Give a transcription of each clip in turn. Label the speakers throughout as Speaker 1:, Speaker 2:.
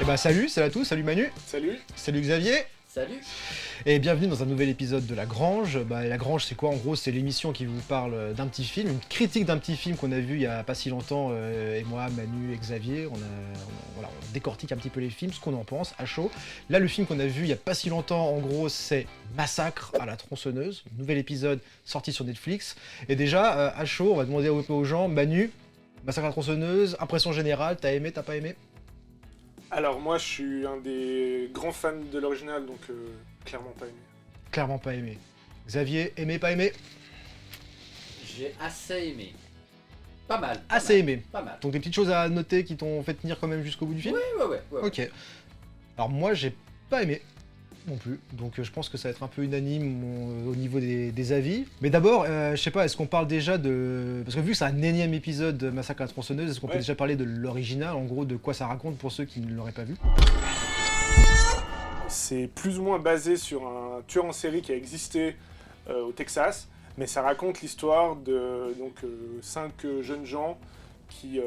Speaker 1: Eh ben salut à tous, salut Manu,
Speaker 2: Salut.
Speaker 1: salut Xavier,
Speaker 3: Salut.
Speaker 1: et bienvenue dans un nouvel épisode de La Grange. La Grange c'est quoi en gros? C'est l'émission qui vous parle d'un petit film, une critique d'un petit film qu'on a vu il y a pas si longtemps, et moi, Manu et Xavier, on décortique un petit peu les films, ce qu'on en pense, à chaud. Là le film qu'on a vu il y a pas si longtemps en gros c'est Massacre à la tronçonneuse, nouvel épisode sorti sur Netflix. Et déjà, à chaud, on va demander aux gens, Manu, Massacre à la tronçonneuse, impression générale, t'as aimé, t'as pas aimé?
Speaker 2: Alors moi je suis un des grands fans de l'original, donc clairement pas aimé.
Speaker 1: Clairement pas aimé. Xavier, aimé, pas aimé?
Speaker 3: J'ai assez aimé. Pas mal.
Speaker 1: Assez aimé.
Speaker 3: Pas mal.
Speaker 1: Donc des petites choses à noter qui t'ont fait tenir quand même jusqu'au bout du film?
Speaker 3: Ouais.
Speaker 1: Ok. Alors moi j'ai pas aimé non plus, donc je pense que ça va être un peu unanime au niveau des avis. Mais d'abord, je sais pas, est-ce qu'on parle déjà de... Parce que vu que c'est un énième épisode de Massacre à la tronçonneuse, est-ce qu'on peut déjà parler de l'original, en gros de quoi ça raconte pour ceux qui ne l'auraient pas vu?
Speaker 2: C'est plus ou moins basé sur un tueur en série qui a existé au Texas, mais ça raconte l'histoire de 5 jeunes gens qui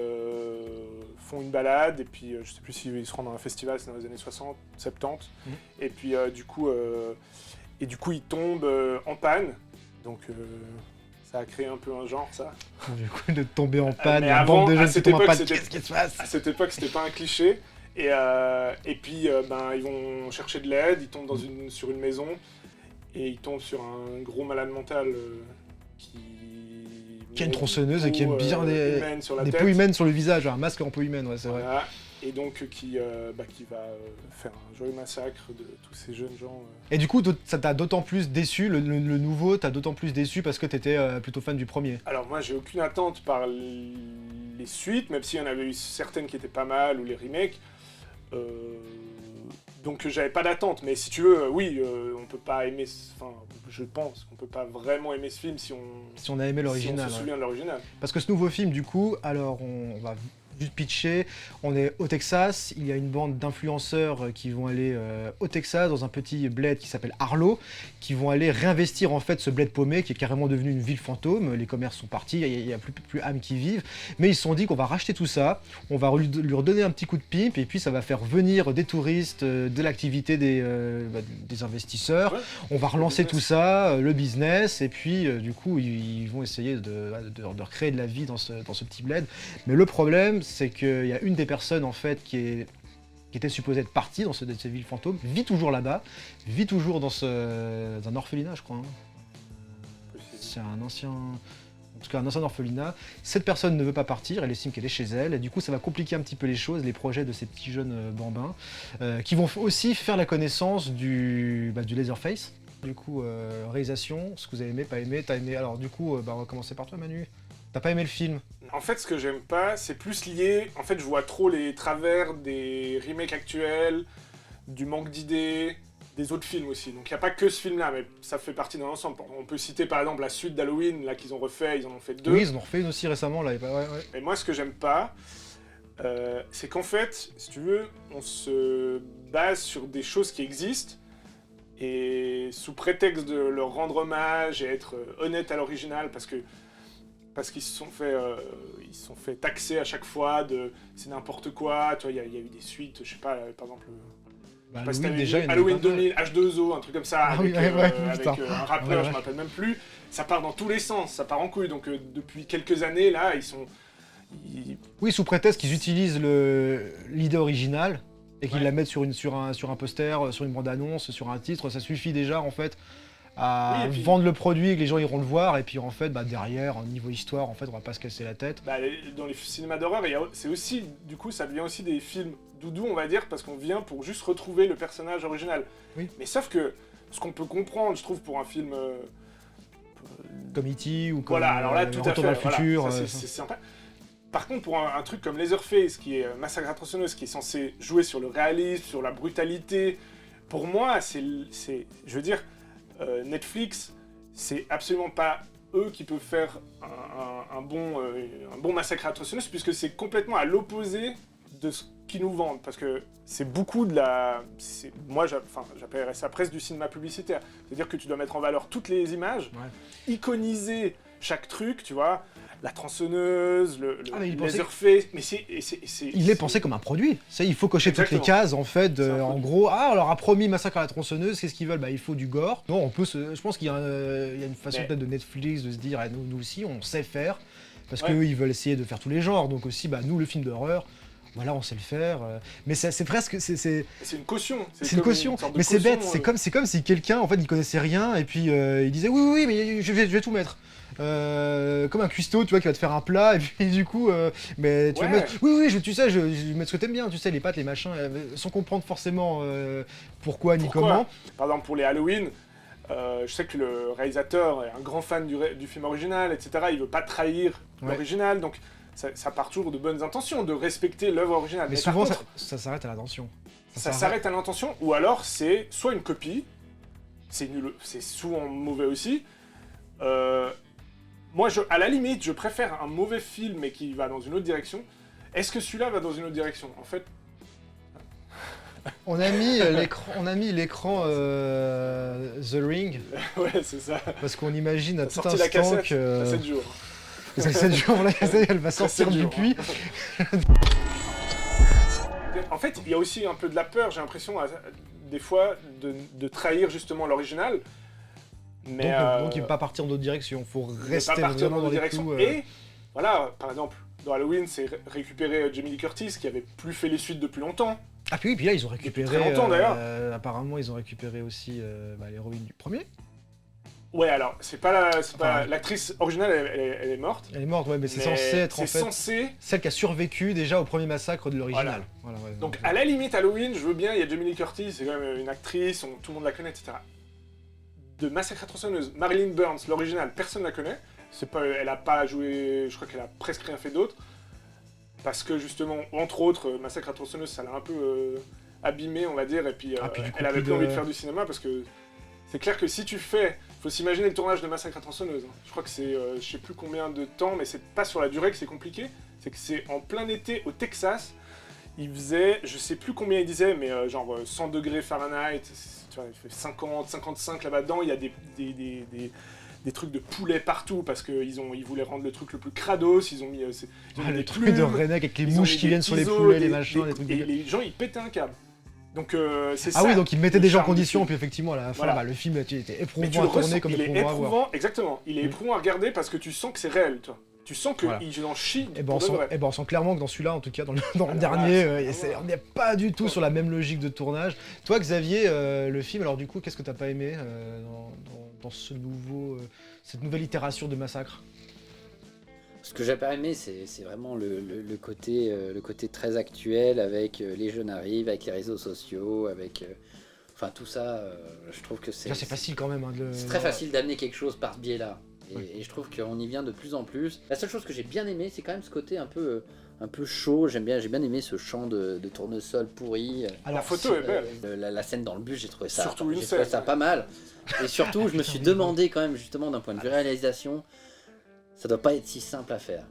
Speaker 2: font une balade, et puis je sais plus s'ils se rendent dans un festival, c'est dans les années 60, 70, et puis du coup ils tombent en panne, donc ça a créé un peu un genre, ça.
Speaker 1: Du coup de tomber en panne,
Speaker 2: mais
Speaker 1: et un
Speaker 2: avant,
Speaker 1: bande de
Speaker 2: à
Speaker 1: jeunes qui
Speaker 2: cette
Speaker 1: tombent en
Speaker 2: époque,
Speaker 1: panne, qu'est-ce qui se passe?
Speaker 2: À cette époque, c'était pas un cliché. Et puis, ils vont chercher de l'aide, ils tombent sur une maison, et ils tombent sur un gros malade mental qui
Speaker 1: a une tronçonneuse et qui aime bien des peaux humaines sur le visage, un masque en peau humaine, ouais, c'est vrai.
Speaker 2: Voilà. Et donc, qui va faire un joyeux massacre de tous ces jeunes gens.
Speaker 1: Et du coup, ça t'a d'autant plus déçu, le nouveau t'a d'autant plus déçu parce que t'étais plutôt fan du premier.
Speaker 2: Alors moi, j'ai aucune attente par les suites, même s'il y en avait eu certaines qui étaient pas mal, ou les remakes. Donc j'avais pas d'attente, mais si tu veux, oui, on peut pas aimer, enfin, je pense qu'on peut pas vraiment aimer ce film si
Speaker 1: on a aimé l'original.
Speaker 2: Si on se souvient de l'original.
Speaker 1: Parce que ce nouveau film, du coup, alors on va juste pitcher, on est au Texas, il y a une bande d'influenceurs qui vont aller au Texas, dans un petit bled qui s'appelle Harlow, qui vont aller réinvestir en fait ce bled paumé qui est carrément devenu une ville fantôme, les commerces sont partis, il n'y a plus âmes qui vivent, mais ils se sont dit qu'on va racheter tout ça, on va lui redonner un petit coup de pimp, et puis ça va faire venir des touristes, de l'activité des investisseurs, on va relancer tout ça, le business, et puis du coup ils vont essayer de recréer de la vie dans ce petit bled. Mais le problème, c'est qu'il y a une des personnes en fait qui était supposée être partie dans cette ville fantôme, vit toujours là-bas, vit toujours dans un orphelinat, je crois. C'est un ancien orphelinat. Cette personne ne veut pas partir, elle estime qu'elle est chez elle, et du coup ça va compliquer un petit peu les choses, les projets de ces petits jeunes bambins, qui vont aussi faire la connaissance du Leatherface. Du coup, réalisation, ce que vous avez aimé, pas aimé, t'as aimé. Alors du coup, on va commencer par toi, Manu. T'as pas aimé le film?
Speaker 2: En fait, ce que j'aime pas, c'est plus lié... En fait, je vois trop les travers des remakes actuels, du manque d'idées, des autres films aussi. Donc il n'y a pas que ce film-là, mais ça fait partie d'un ensemble. On peut citer par exemple la suite d'Halloween, là qu'ils ont refait, ils en ont fait 2.
Speaker 1: Oui, ils en ont refait une aussi récemment, là. Ouais.
Speaker 2: Et moi, ce que j'aime pas, c'est qu'en fait, si tu veux, on se base sur des choses qui existent, et sous prétexte de leur rendre hommage et être honnête à l'original, parce qu'ils se sont fait taxer à chaque fois de c'est n'importe quoi. Tu vois, il y a eu des suites, je sais pas, par exemple, Halloween 2000, H2O, un truc comme ça, avec un rappeur, je me rappelle même plus. Ça part dans tous les sens, ça part en couille. Donc depuis quelques années, là,
Speaker 1: Oui, sous prétexte qu'ils utilisent l'idée originale et qu'ils la mettent sur un poster, sur une bande-annonce, sur un titre, ça suffit déjà en fait à vendre le produit et que les gens iront le voir, et puis en fait derrière, niveau histoire, en fait on va pas se casser la tête.
Speaker 2: Dans les cinémas d'horreur, c'est aussi, du coup ça devient aussi des films doudou, on va dire, parce qu'on vient pour juste retrouver le personnage original. Oui. Mais sauf que ce qu'on peut comprendre, je trouve, pour un film
Speaker 1: comme E.T. ou comme
Speaker 2: alors là, tout
Speaker 1: Retour vers le futur,
Speaker 2: voilà, c'est sympa. Par contre, pour un truc comme Leatherface, qui est Massacre à la tronçonneuse, qui est censé jouer sur le réalisme, sur la brutalité, pour moi, je veux dire, Netflix, c'est absolument pas eux qui peuvent faire un bon Massacre à la tronçonneuse, puisque c'est complètement à l'opposé de ce qu'ils nous vendent, parce que c'est beaucoup de la... Moi, j'appellerais ça presque du cinéma publicitaire. C'est-à-dire que tu dois mettre en valeur toutes les images, iconiser chaque truc, tu vois, la tronçonneuse, le
Speaker 1: mais il pensait-
Speaker 2: Leatherface, mais
Speaker 1: Il est pensé comme un produit. Ça, il faut cocher toutes les
Speaker 2: Exactement.
Speaker 1: cases en fait.
Speaker 2: C'est un
Speaker 1: En
Speaker 2: produit.
Speaker 1: gros, on leur a promis Massacre à la tronçonneuse. Qu'est-ce qu'ils veulent? Bah, il faut du gore. Non, je pense qu'il y a, il y a une façon
Speaker 2: Mais-
Speaker 1: peut-être de Netflix de se dire, ah, nous aussi, on sait faire, parce
Speaker 2: Ouais.
Speaker 1: qu'eux, ils veulent essayer de faire tous les genres. Donc aussi, bah, nous, le film d'horreur, voilà, on sait le faire. Mais c'est presque, c'est
Speaker 2: C'est une caution.
Speaker 1: c'est une
Speaker 2: comme
Speaker 1: caution.
Speaker 2: sorte de
Speaker 1: Mais c'est
Speaker 2: caution,
Speaker 1: bête. C'est comme si quelqu'un, en fait, il connaissait rien et puis il disait, oui, mais je vais tout mettre. Comme un cuistot, tu vois, qui va te faire un plat, et puis du coup, mais tu vas
Speaker 2: Ouais.
Speaker 1: mettre, oui, tu sais, je vais mettre ce que t'aimes bien, tu sais, les pâtes, les machins, sans comprendre forcément pourquoi ni
Speaker 2: Pourquoi
Speaker 1: comment.
Speaker 2: Par exemple, pour les Halloween, je sais que le réalisateur est un grand fan du film original, etc. Il veut pas trahir
Speaker 1: Ouais.
Speaker 2: l'original, donc ça part toujours de bonnes intentions, de respecter l'œuvre originale.
Speaker 1: Mais
Speaker 2: par
Speaker 1: souvent,
Speaker 2: contre,
Speaker 1: ça s'arrête à l'attention.
Speaker 2: ça s'arrête à l'intention, ou alors c'est soit une copie, c'est nul, c'est souvent mauvais aussi. Moi, à la limite, je préfère un mauvais film mais qui va dans une autre direction. Est-ce que celui-là va dans une autre direction? En fait,
Speaker 1: On a mis l'écran The Ring,
Speaker 2: ouais, c'est ça.
Speaker 1: parce qu'on imagine à
Speaker 2: T'as
Speaker 1: tout
Speaker 2: sorti la
Speaker 1: instant
Speaker 2: cassette,
Speaker 1: que...
Speaker 2: 7 jours.
Speaker 1: Ça fait 7 jours, la cassette, elle va sortir
Speaker 2: 7
Speaker 1: du
Speaker 2: jours.
Speaker 1: puits.
Speaker 2: En fait, il y a aussi un peu de la peur, j'ai l'impression, des fois, de trahir justement l'original. Mais
Speaker 1: Donc il ne peut pas partir dans d'autres directions, faut
Speaker 2: ne
Speaker 1: rester
Speaker 2: pas partir
Speaker 1: vraiment
Speaker 2: dans
Speaker 1: dans
Speaker 2: une
Speaker 1: les
Speaker 2: direction.
Speaker 1: clous.
Speaker 2: Et voilà, par exemple, dans Halloween, c'est récupérer Jamie Lee Curtis, qui avait plus fait les suites depuis longtemps.
Speaker 1: Ah puis oui, puis là ils ont récupéré...
Speaker 2: très longtemps, d'ailleurs.
Speaker 1: Apparemment ils ont récupéré aussi l'héroïne du premier.
Speaker 2: Ouais, alors, c'est pas
Speaker 1: Enfin,
Speaker 2: l'actrice originale, elle est morte.
Speaker 1: Elle est morte, ouais, mais c'est
Speaker 2: mais
Speaker 1: censé être en
Speaker 2: c'est
Speaker 1: fait
Speaker 2: censé.
Speaker 1: celle qui a survécu déjà au premier massacre de l'original. Voilà, ouais,
Speaker 2: Donc, à la limite, Halloween, je veux bien, il y a Jamie Lee Curtis, c'est quand même une actrice, tout le monde la connaît, etc. De Massacre à tronçonneuse, Marilyn Burns, l'original, personne la connaît. Elle a pas joué, je crois qu'elle a presque rien fait d'autre. Parce que justement, entre autres, Massacre à tronçonneuse, ça l'a un peu abîmé, on va dire, et puis,
Speaker 1: puis du coup,
Speaker 2: elle avait
Speaker 1: plus
Speaker 2: plus envie
Speaker 1: de-
Speaker 2: de faire du cinéma parce que c'est clair que si tu fais. Faut s'imaginer le tournage de Massacre à tronçonneuse. Hein. Je crois que c'est, je sais plus combien de temps, mais c'est pas sur la durée que c'est compliqué. C'est que c'est en plein été au Texas. Il faisait, je sais plus combien il disait, mais genre 100 degrés Fahrenheit. Tu vois, il fait 50, 55 là-bas-dedans. Il y a des trucs de poulet partout parce qu'ils voulaient rendre le truc le plus crados. Ils ont mis, ils ont mis
Speaker 1: le
Speaker 2: des
Speaker 1: truc de
Speaker 2: plumes,
Speaker 1: Redneck avec les
Speaker 2: ils ont
Speaker 1: mouches
Speaker 2: mis
Speaker 1: qui
Speaker 2: des
Speaker 1: viennent sur les
Speaker 2: ciseaux,
Speaker 1: poulets, les machins, des trucs
Speaker 2: et
Speaker 1: dégueulasses.
Speaker 2: les gens ils pétaient un câble. Donc c'est
Speaker 1: Ah
Speaker 2: ça.
Speaker 1: oui, donc ils mettaient
Speaker 2: le
Speaker 1: des gens en
Speaker 2: charme du
Speaker 1: condition,
Speaker 2: film.
Speaker 1: puis effectivement à la fin,
Speaker 2: Voilà.
Speaker 1: bah, le film était
Speaker 2: Mais tu
Speaker 1: éprouvant
Speaker 2: le
Speaker 1: à tourner
Speaker 2: ressens,
Speaker 1: comme
Speaker 2: il est
Speaker 1: éprouvant à voir.
Speaker 2: éprouvant, exactement. Il est
Speaker 1: Mm.
Speaker 2: éprouvant à regarder parce que tu sens que c'est réel, toi. Tu sens
Speaker 1: Voilà.
Speaker 2: qu'ils en chient.
Speaker 1: Et ben, on
Speaker 2: pour de
Speaker 1: sent,
Speaker 2: vrai.
Speaker 1: on sent clairement que dans celui-là, en tout cas dans le
Speaker 2: Ah là
Speaker 1: dernier,
Speaker 2: là,
Speaker 1: on n'est pas du tout sur la même logique de tournage. Toi, Xavier, le film, alors du coup, qu'est-ce que t'as pas aimé dans cette nouvelle itération de Massacre?
Speaker 3: Ce que j'ai pas aimé, c'est vraiment le côté très actuel avec les jeunes arrivent, avec les réseaux sociaux, avec. Enfin, tout ça, je trouve que
Speaker 1: Déjà, c'est facile quand même. Hein,
Speaker 3: c'est très facile d'amener quelque chose par ce biais-là. Et,
Speaker 1: Ouais.
Speaker 3: et je trouve qu'on y vient de plus en plus. La seule chose que j'ai bien aimé, c'est quand même ce côté un peu chaud. J'ai bien aimé ce chant de tournesol pourri.
Speaker 1: Alors,
Speaker 2: La photo est belle.
Speaker 3: La scène dans le bus, j'ai trouvé ça,
Speaker 2: Surtout une
Speaker 3: j'ai trouvé
Speaker 2: scène.
Speaker 3: ça pas mal. Et surtout, je me suis
Speaker 1: Putain,
Speaker 3: demandé quand même, justement, d'un point de vue réalisation, ça doit pas être si simple à faire.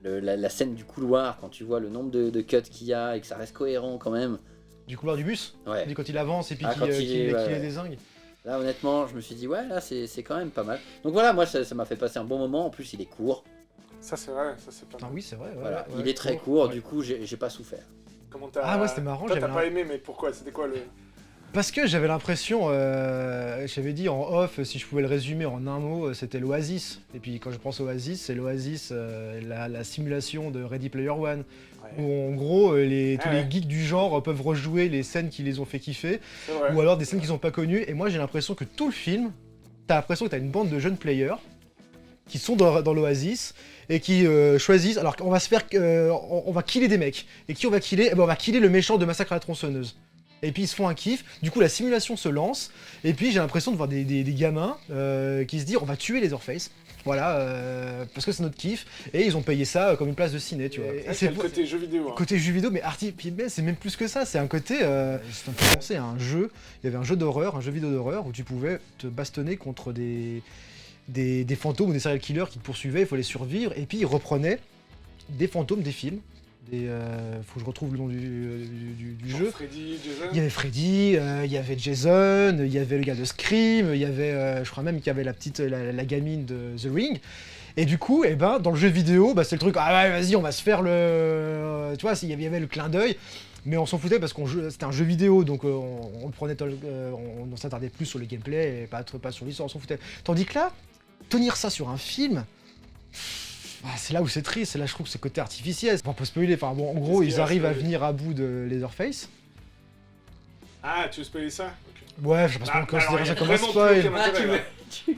Speaker 3: La scène du couloir, quand tu vois le nombre de cuts qu'il y a et que ça reste cohérent quand même.
Speaker 1: du couloir du bus,
Speaker 3: Ouais.
Speaker 1: quand il avance et puis
Speaker 3: Ah,
Speaker 1: qu'il
Speaker 3: quand il est- ouais,
Speaker 1: qu'il les
Speaker 3: ouais.
Speaker 1: dézingue.
Speaker 3: Là, honnêtement, je me suis dit, ouais, là, c'est quand même pas mal. Donc voilà, moi, ça m'a fait passer un bon moment. En plus, il est court.
Speaker 2: Ça c'est vrai, ça c'est pas
Speaker 1: Ah
Speaker 2: mal.
Speaker 1: oui, c'est vrai. ouais,
Speaker 3: Voilà,
Speaker 1: ouais,
Speaker 3: il est très
Speaker 1: ouais.
Speaker 3: court,
Speaker 1: Ouais.
Speaker 3: du coup, j'ai pas souffert.
Speaker 2: Comment t'as.
Speaker 1: Ah ouais, c'était marrant,
Speaker 2: Toi t'as
Speaker 1: j'avais
Speaker 2: pas aimé, mais pourquoi? C'était quoi le.
Speaker 1: Parce que j'avais l'impression, j'avais dit en off, si je pouvais le résumer en un mot, c'était l'Oasis. Et puis quand je pense Oasis, c'est l'Oasis, la simulation de Ready Player One.
Speaker 2: Ouais.
Speaker 1: Où en gros, tous
Speaker 2: Ah
Speaker 1: les
Speaker 2: ouais.
Speaker 1: geeks du genre peuvent rejouer les scènes qui les ont fait kiffer,
Speaker 2: C'est vrai.
Speaker 1: ou alors des scènes qu'ils n'ont pas connues. Et moi j'ai l'impression que tout le film, t'as l'impression que t'as une bande de jeunes players qui sont dans l'Oasis et qui choisissent. Alors on va se faire, on va killer des mecs. Et qui on va killer? Eh ben, on va killer le méchant de Massacre à la tronçonneuse. Et puis ils se font un kiff, du coup la simulation se lance, et puis j'ai l'impression de voir des gamins qui se disent on va tuer Leatherface, voilà, parce que c'est notre kiff, et ils ont payé ça comme une place de ciné, tu vois.
Speaker 2: Ah,
Speaker 1: Et
Speaker 2: c'est le côté jeu vidéo. Hein.
Speaker 1: côté jeu vidéo, mais c'est même plus que ça, c'est un côté, c'est un peu pensé à un jeu, il y avait un jeu d'horreur, un jeu vidéo d'horreur, où tu pouvais te bastonner contre des fantômes ou des serial killers qui te poursuivaient, il fallait survivre, et puis ils reprenaient des fantômes des films, Faut que je retrouve le nom du
Speaker 2: Genre
Speaker 1: jeu.
Speaker 2: Freddy, Jason.
Speaker 1: Il y avait Freddy, il y avait Jason, il y avait le gars de Scream, il y avait, je crois même qu'il y avait la gamine de The Ring. Et du coup, dans le jeu vidéo, c'est le truc, ah ouais, vas-y, on va se faire le... Tu vois, il y avait le clin d'œil, mais on s'en foutait parce que c'était un jeu vidéo, donc on prenait, on s'attardait plus sur le gameplay et pas sur l'histoire, on s'en foutait. Tandis que là, tenir ça sur un film... c'est là où c'est triste, c'est là je trouve que c'est côté artificiel. On va pas spoiler, enfin bon, en gros, ils arrivent à venir à bout de Leatherface.
Speaker 2: Ah, tu veux spoiler ça? Ok.
Speaker 1: Ouais, je pense pas encore considérer
Speaker 2: alors,
Speaker 1: ça
Speaker 2: y a
Speaker 1: comme un
Speaker 2: vraiment
Speaker 1: spoil.
Speaker 2: plus aucun intérêt, là.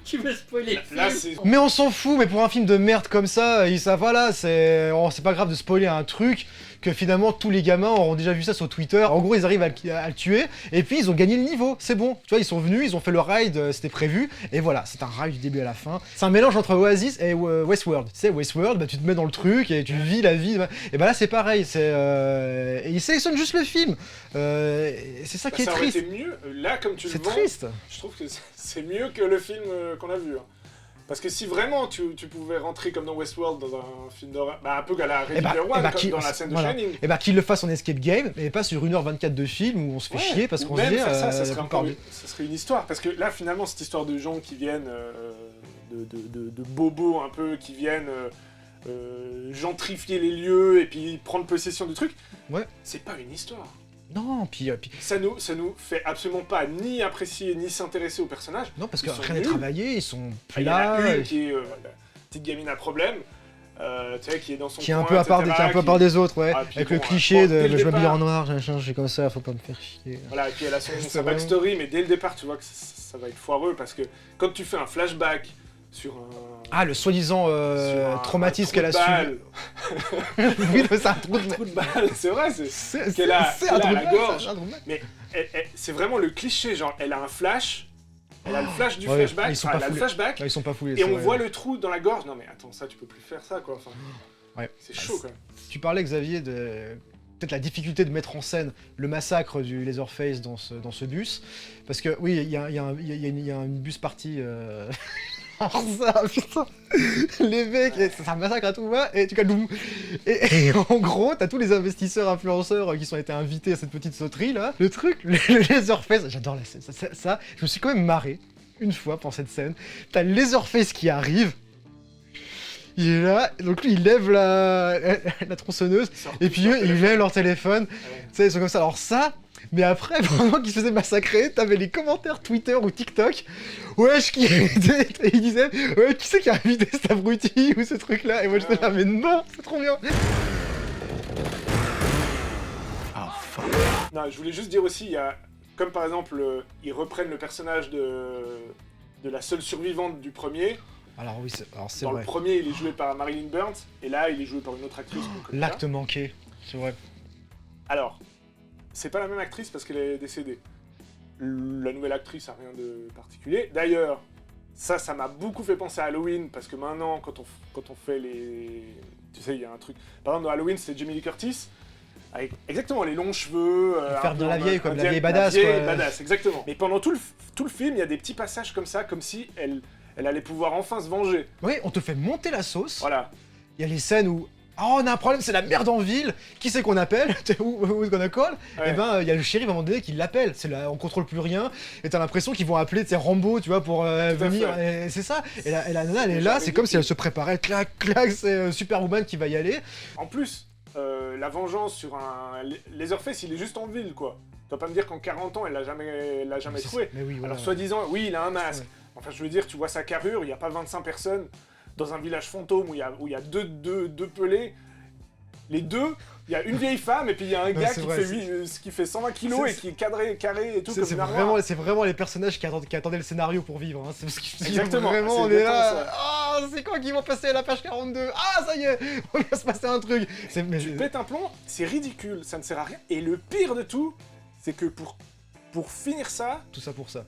Speaker 3: Tu veux spoiler le
Speaker 2: Là,
Speaker 3: film
Speaker 2: c'est...
Speaker 1: Mais on s'en fout, mais pour un film de merde comme ça, voilà, c'est pas grave de spoiler un truc que finalement tous les gamins auront déjà vu ça sur Twitter. En gros, ils arrivent à le tuer, et puis ils ont gagné le niveau, c'est bon. Tu vois, ils sont venus, ils ont fait le ride, c'était prévu, et voilà, c'est un ride du début à la fin. C'est un mélange entre Oasis et Westworld. Tu sais, Westworld, tu te mets dans le truc, et tu vis la vie, et là c'est pareil, et ils sélectionnent juste le film. C'est ça qui est
Speaker 2: ça aurait
Speaker 1: triste.
Speaker 2: été mieux, là, comme tu le
Speaker 1: C'est
Speaker 2: vends,
Speaker 1: triste.
Speaker 2: je trouve que c'est mieux que le film qu'on a vu. Hein. Parce que si vraiment tu pouvais rentrer comme dans Westworld dans un film d'horreur, un peu à la Ready Player One, comme dans la scène de Shining.
Speaker 1: Et qu'il le fasse en escape game, et pas sur 1h24 de film où on se fait chier parce qu'on se dit...
Speaker 2: ça serait une histoire. Parce que là, finalement, cette histoire de gens qui viennent, de bobos un peu, qui viennent gentrifier les lieux et puis prendre possession du truc, c'est pas une histoire.
Speaker 1: Non, puis...
Speaker 2: Ça nous fait absolument pas ni apprécier ni s'intéresser aux personnages.
Speaker 1: Non, parce que
Speaker 2: Ils sont
Speaker 1: rien n'est
Speaker 2: nuls.
Speaker 1: travaillé, ils sont
Speaker 2: Il y en a
Speaker 1: plats...
Speaker 2: une qui est la petite gamine à problème, tu sais, qui est dans son
Speaker 1: Qui est un
Speaker 2: coin,
Speaker 1: peu à part,
Speaker 2: etc.,
Speaker 1: qui est un peu à part des autres, ouais.
Speaker 2: Ah, puis
Speaker 1: Avec
Speaker 2: bon,
Speaker 1: le cliché
Speaker 2: dès
Speaker 1: de
Speaker 2: le
Speaker 1: je m'habille
Speaker 2: départ-
Speaker 1: en noir, j'ai comme ça, faut pas me faire chier.
Speaker 2: Voilà, et puis elle a sa
Speaker 1: C'est
Speaker 2: backstory, mais dès le départ, tu vois que ça va être foireux, parce que quand tu fais un flashback sur un...
Speaker 1: Ah, le soi-disant
Speaker 2: sur un
Speaker 1: traumatisme
Speaker 2: trou
Speaker 1: qu'elle a
Speaker 2: de balle.
Speaker 1: subi. Oui, mais c'est un trou de
Speaker 2: Un trou de balle, c'est vrai,
Speaker 1: C'est
Speaker 2: qu'elle a
Speaker 1: un trou
Speaker 2: à la
Speaker 1: de balle,
Speaker 2: gorge.
Speaker 1: c'est un trou de balle.
Speaker 2: Mais c'est vraiment le cliché, genre, elle a un flash, elle a le flash du
Speaker 1: Ouais,
Speaker 2: flashback,
Speaker 1: ils sont
Speaker 2: enfin,
Speaker 1: pas
Speaker 2: elle a le
Speaker 1: foulés.
Speaker 2: flashback,
Speaker 1: Ouais, ils sont pas foulés.
Speaker 2: et
Speaker 1: c'est
Speaker 2: on
Speaker 1: vrai.
Speaker 2: voit le trou dans la gorge. Non mais attends, ça, tu peux plus faire ça, quoi. Enfin,
Speaker 1: Ouais.
Speaker 2: c'est chaud, quand même.
Speaker 1: Tu parlais, Xavier, de peut-être la difficulté de mettre en scène le massacre du Leatherface dans ce bus. Parce que, oui, il y a une bus partie... Alors ça, putain, les mecs, c'est un massacre à tout va, et tu calmes. Et en gros, t'as tous les investisseurs, influenceurs qui sont été invités à cette petite sauterie là. Le truc, le Leatherface, j'adore la scène, ça, je me suis quand même marré une fois pendant cette scène. T'as le Leatherface qui arrive, il est là, donc lui il lève la tronçonneuse, et puis eux ils lèvent leur téléphone, tu sais, ils sont comme ça. Alors ça, mais après, pendant qu'ils se faisaient massacrer, t'avais les commentaires Twitter ou TikTok. Wesh, et ils disaient, ouais, qui c'est qui a invité cet abruti ou ce truc-là? Et moi j'étais là, mais non, c'est trop bien.
Speaker 2: Non, je voulais juste dire aussi, il y a, comme par exemple, ils reprennent le personnage de la seule survivante du premier.
Speaker 1: Alors oui, c'est
Speaker 2: Dans
Speaker 1: vrai.
Speaker 2: le premier, il est joué par Marilyn Burns, et là, il est joué par une autre actrice. qu'on connaît
Speaker 1: L'acte
Speaker 2: pas.
Speaker 1: manqué, c'est vrai.
Speaker 2: Alors, c'est pas la même actrice parce qu'elle est décédée. La nouvelle actrice a rien de particulier. D'ailleurs, ça m'a beaucoup fait penser à Halloween, parce que maintenant, quand on fait les... Tu sais, il y a un truc... Par exemple, dans Halloween, c'était Jamie Lee Curtis, avec exactement les longs cheveux...
Speaker 1: Faire
Speaker 2: un
Speaker 1: bien
Speaker 2: peu
Speaker 1: la
Speaker 2: en
Speaker 1: vieille, comme la
Speaker 2: indienne,
Speaker 1: vieille badass,
Speaker 2: La vieille
Speaker 1: quoi.
Speaker 2: badass, exactement. Mais pendant tout le film, il y a des petits passages comme ça, comme si elle allait pouvoir enfin se venger.
Speaker 1: Oui, on te fait monter la sauce.
Speaker 2: Voilà.
Speaker 1: Il y a les scènes où... Oh, on a un problème, c'est la merde en ville. Qui c'est qu'on appelle? Où est-ce qu'on a call?
Speaker 2: Ouais.
Speaker 1: Et il y a le shérif à un moment donné qui l'appelle. On contrôle plus rien. Et t'as l'impression qu'ils vont appeler Rambo, tu vois, pour venir. Et c'est ça. Et la nana, elle est là, c'est comme si elle se préparait. Clac, clac, c'est Superwoman qui va y aller.
Speaker 2: En plus, la vengeance sur un Leatherface, il est juste en ville, quoi. Tu vas pas me dire qu'en 40 ans, elle l'a jamais trouvé.
Speaker 1: Mais oui, voilà.
Speaker 2: Alors, soi-disant, oui, il a un masque.
Speaker 1: Ouais.
Speaker 2: Enfin, je veux dire, tu vois sa carrure, il n'y a pas 25 personnes dans un village fantôme où il y a deux pelés. Les deux, il y a une vieille femme et puis il y a un gars qui fait 120 kilos et qui est carré et tout comme une armoire.
Speaker 1: C'est vraiment les personnages qui attendaient le scénario pour vivre. Hein. C'est parce que
Speaker 2: Exactement.
Speaker 1: Vraiment,
Speaker 2: C'est
Speaker 1: on est
Speaker 2: exactement
Speaker 1: là. Ah, c'est quand qu'ils vont passer à la page 42? Ah, ça y est, on va se passer un truc.
Speaker 2: Tu pètes un plomb, c'est ridicule, ça ne sert à rien. Et le pire de tout, c'est que pour finir ça,
Speaker 1: tout ça pour ça.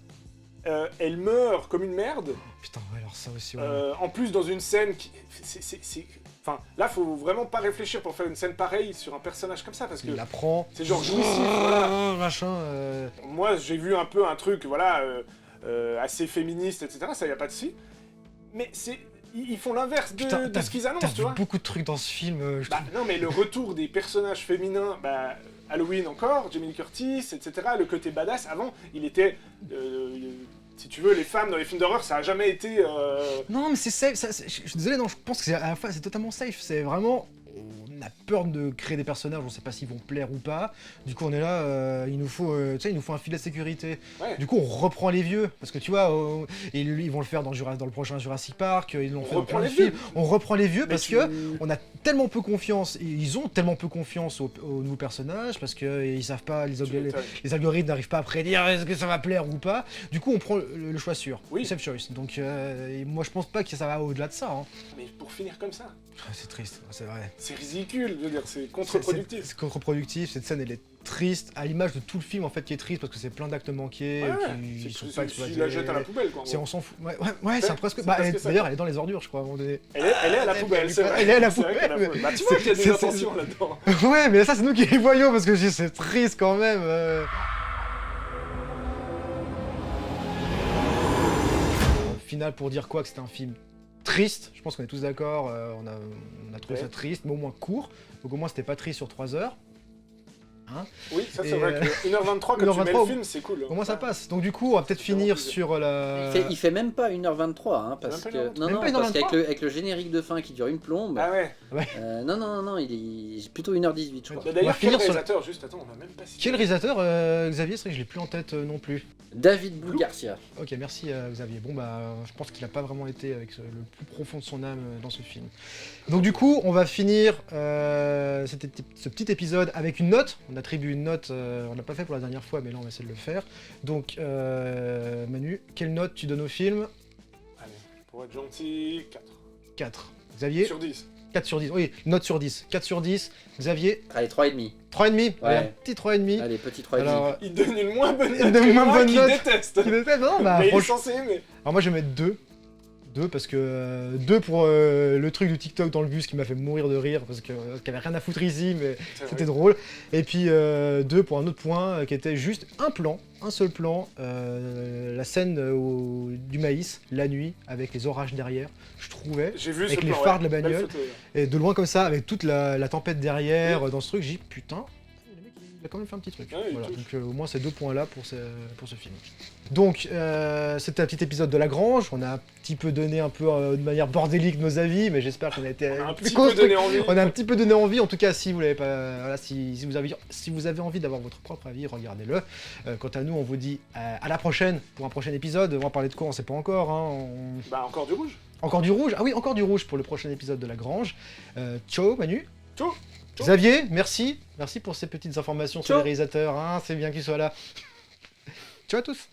Speaker 2: elle meurt comme une merde.
Speaker 1: Putain, ouais, alors ça aussi. Ouais.
Speaker 2: En plus, dans une scène qui... Enfin, là, faut vraiment pas réfléchir pour faire une scène pareille sur un personnage comme ça, parce que
Speaker 1: Il la prend.
Speaker 2: c'est genre jouissif, voilà.
Speaker 1: Machin.
Speaker 2: Moi, j'ai vu un peu un truc, voilà, assez féministe, etc., ça y a pas de si. Mais ils font l'inverse de ce qu'ils
Speaker 1: T'as
Speaker 2: annoncent, tu
Speaker 1: vu
Speaker 2: vois.
Speaker 1: beaucoup de trucs dans ce film.
Speaker 2: Bah, non, mais le retour des personnages féminins, bah, Halloween encore, Jamie Lee Curtis, etc. Le côté badass, avant, il était... si tu veux, les femmes dans les films d'horreur, ça a jamais été...
Speaker 1: Non, mais c'est safe. Je suis désolé, non, je pense que c'est à la fois c'est totalement safe. C'est vraiment. On a peur de créer des personnages, on sait pas s'ils vont plaire ou pas. Du coup, on est là, il nous faut un filet de sécurité.
Speaker 2: Ouais.
Speaker 1: Du coup, on reprend les vieux. Parce que tu vois, ils vont le faire dans le prochain Jurassic Park, ils l'ont fait dans plein de films. On reprend les vieux parce que on a tellement peu confiance, ils ont tellement peu confiance aux nouveaux personnages parce qu'ils savent pas, les algorithmes n'arrivent pas à prédire est-ce que ça va plaire ou pas. Du coup, on prend le choix sûr,
Speaker 2: Oui.
Speaker 1: le safe choice. Donc, moi, je pense pas que ça va au-delà de ça. Hein.
Speaker 2: Mais pour finir comme ça,
Speaker 1: C'est triste, c'est vrai.
Speaker 2: c'est ridicule, je veux dire, c'est contre-productif.
Speaker 1: C'est contre-productif, cette scène elle est triste, à l'image de tout le film en fait qui est triste parce que c'est plein d'actes manqués, qui sont pas exploités.
Speaker 2: Tu la jettes à la poubelle, quoi. en
Speaker 1: C'est
Speaker 2: gros.
Speaker 1: on s'en fout. Ouais, c'est presque.
Speaker 2: c'est
Speaker 1: Bah,
Speaker 2: presque ça.
Speaker 1: d'ailleurs, elle est dans les ordures, je crois, à un moment donné.
Speaker 2: Elle est à la poubelle, c'est vrai.
Speaker 1: Elle est à la
Speaker 2: C'est vrai qu'elle
Speaker 1: poubelle,
Speaker 2: Bah, tu vois qu'il y a des
Speaker 1: c'est-
Speaker 2: intentions là-dedans.
Speaker 1: Ouais, mais ça, c'est nous qui les voyons parce que c'est triste quand même. Au final, pour dire quoi que c'était un film triste, je pense qu'on est tous d'accord, on a trouvé
Speaker 2: Ouais.
Speaker 1: ça triste, mais au moins court. Donc au moins, c'était pas triste sur 3 heures. Hein.
Speaker 2: Oui, ça c'est
Speaker 1: Et,
Speaker 2: vrai que 1h23 quand tu mets
Speaker 1: 1h23,
Speaker 2: le film, c'est cool.
Speaker 1: Au moins, ça passe. Donc du coup, on va peut-être
Speaker 2: C'est vraiment
Speaker 1: finir
Speaker 2: plaisir.
Speaker 1: sur la...
Speaker 3: Il fait même pas 1h23, hein, parce
Speaker 2: Même pas
Speaker 3: que...
Speaker 2: 1h23.
Speaker 3: Non,
Speaker 1: Même
Speaker 3: non,
Speaker 1: pas
Speaker 3: parce
Speaker 1: 1h23.
Speaker 3: avec le générique de fin qui dure une plombe...
Speaker 2: Ah ouais.
Speaker 3: non, il est plutôt 1h18, je crois.
Speaker 2: Bah,
Speaker 1: On va
Speaker 2: d'ailleurs, quel
Speaker 1: finir sur
Speaker 2: réalisateur, juste, attends, on a même pas cité.
Speaker 1: Quel réalisateur, Xavier? C'est vrai que je l'ai plus en tête non plus.
Speaker 3: David Bou Garcia.
Speaker 1: Ok, merci Xavier. Bon bah, je pense qu'il a pas vraiment été avec le plus profond de son âme dans ce film. Donc du coup, on va finir ce petit épisode avec une note. On attribue une note, on l'a pas fait pour la dernière fois, mais là on va essayer de le faire. Donc Manu, quelle note tu donnes au film?
Speaker 2: Allez, pour être gentil, 4.
Speaker 1: 4. Xavier?
Speaker 2: Sur 10.
Speaker 1: 4 sur 10. Oui, note sur 10. 4 sur 10. Xavier?
Speaker 3: Allez, 3,5.
Speaker 1: 3,5.
Speaker 3: Ouais.
Speaker 1: Allez, un petit 3,5.
Speaker 3: Allez, petit 3,5.
Speaker 1: Alors,
Speaker 2: Il donne une moins bonne
Speaker 1: Il
Speaker 2: note
Speaker 1: donne
Speaker 2: que
Speaker 1: une moins
Speaker 2: moi
Speaker 1: bonne
Speaker 2: qui
Speaker 1: note.
Speaker 2: déteste.
Speaker 1: qui était non, bah,
Speaker 2: Mais il est
Speaker 1: franchement.
Speaker 2: censé aimer.
Speaker 1: Alors moi je vais mettre 2. 2 parce que 2 pour le truc du TikTok dans le bus qui m'a fait mourir de rire parce qu'il n'y avait rien à foutre ici mais c'était drôle. Et puis 2 pour un autre point qui était juste un seul plan, la scène du maïs, la nuit, avec les orages derrière, je trouvais.
Speaker 2: J'ai vu
Speaker 1: Avec
Speaker 2: ce
Speaker 1: les
Speaker 2: plan,
Speaker 1: phares
Speaker 2: ouais.
Speaker 1: de la
Speaker 2: Belle
Speaker 1: bagnole.
Speaker 2: photo, ouais.
Speaker 1: Et de loin comme ça, avec toute la tempête derrière dans ce truc, j'ai dit putain, le mec il a quand même fait un petit truc.
Speaker 2: Ouais, il
Speaker 1: Voilà,
Speaker 2: touche.
Speaker 1: donc au moins ces 2 points là pour ce film. Donc c'était un petit épisode de La Grange, on a un petit peu donné un peu de manière bordélique nos avis, mais j'espère qu'on a été
Speaker 2: On a un
Speaker 1: plus
Speaker 2: petit peu
Speaker 1: constructif.
Speaker 2: donné envie.
Speaker 1: On a un petit peu donné envie, en tout cas si vous l'avez pas, voilà, si vous avez envie d'avoir votre propre avis, regardez-le. Quant à nous, on vous dit à la prochaine pour un prochain épisode. On va parler de quoi, on sait pas encore. Hein.
Speaker 2: Bah, encore du rouge.
Speaker 1: Encore du rouge. Ah oui, encore du rouge pour le prochain épisode de La Grange. Ciao Manu.
Speaker 2: Ciao. Ciao.
Speaker 1: Xavier, merci pour ces petites informations sur
Speaker 3: Ciao.
Speaker 1: les réalisateurs. Hein. C'est bien qu'ils soient là. Ciao à tous.